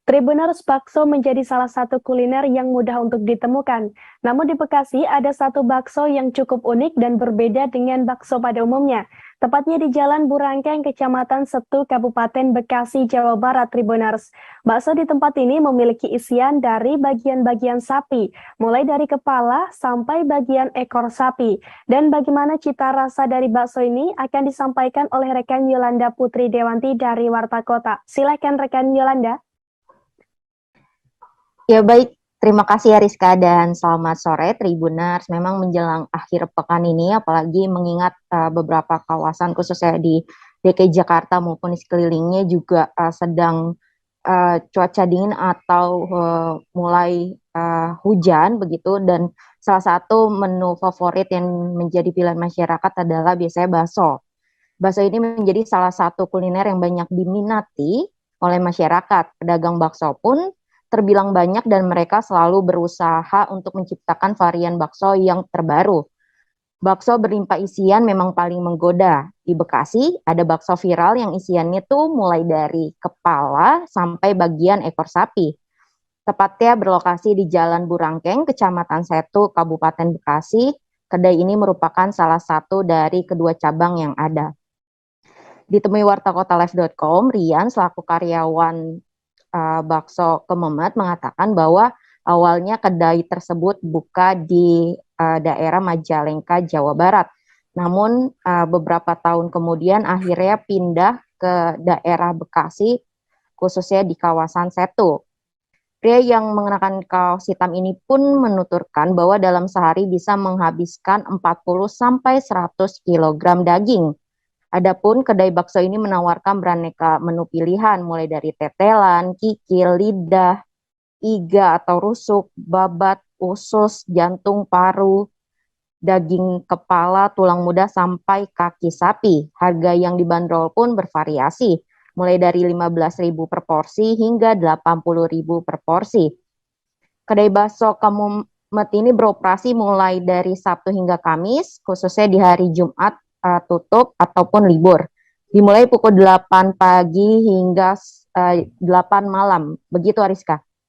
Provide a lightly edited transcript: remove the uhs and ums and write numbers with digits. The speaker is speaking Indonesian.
Tribuners bakso menjadi salah satu kuliner yang mudah untuk ditemukan. Namun di Bekasi ada satu bakso yang cukup unik dan berbeda dengan bakso pada umumnya. Tepatnya di Jalan Burangkeng, Kecamatan Setu, Kabupaten Bekasi, Jawa Barat, Tribuners. Bakso di tempat ini memiliki isian dari bagian-bagian sapi, mulai dari kepala sampai bagian ekor sapi. Dan bagaimana cita rasa dari bakso ini akan disampaikan oleh rekan Yolanda Putri Dewanti dari Warta Kota. Silakan rekan Yolanda. Ya baik, terima kasih Ariska dan selamat sore Tribuners. Memang menjelang akhir pekan ini, apalagi mengingat beberapa kawasan khususnya di DKI Jakarta maupun di sekelilingnya juga sedang cuaca dingin atau mulai hujan begitu. Dan salah satu menu favorit yang menjadi pilihan masyarakat adalah biasanya bakso. Bakso ini menjadi salah satu kuliner yang banyak diminati oleh masyarakat. Pedagang bakso pun terbilang banyak dan mereka selalu berusaha untuk menciptakan varian bakso yang terbaru. Bakso berlimpah isian memang paling menggoda. Di Bekasi ada bakso viral yang isiannya tuh mulai dari kepala sampai bagian ekor sapi. Tepatnya berlokasi di Jalan Burangkeng, Kecamatan Setu, Kabupaten Bekasi. Kedai ini merupakan salah satu dari kedua cabang yang ada. Ditemui wartakotalive.com, Rian selaku karyawan bakso Kememet mengatakan bahwa awalnya kedai tersebut buka di daerah Majalengka, Jawa Barat. Namun beberapa tahun kemudian akhirnya pindah ke daerah Bekasi, khususnya di kawasan Setu. Pria yang mengenakan kaos hitam ini pun menuturkan bahwa dalam sehari bisa menghabiskan 40-100 kg daging. Adapun kedai bakso ini menawarkan beraneka menu pilihan mulai dari tetelan, kikil, lidah, iga atau rusuk, babat, usus, jantung, paru, daging kepala, tulang muda sampai kaki sapi. Harga yang dibanderol pun bervariasi, mulai dari 15.000 per porsi hingga 80.000 per porsi. Kedai bakso Kememet ini beroperasi mulai dari Sabtu hingga Kamis, khususnya di hari Jumat tutup ataupun libur. Dimulai pukul 8 pagi hingga 8 malam. Begitu Ariska.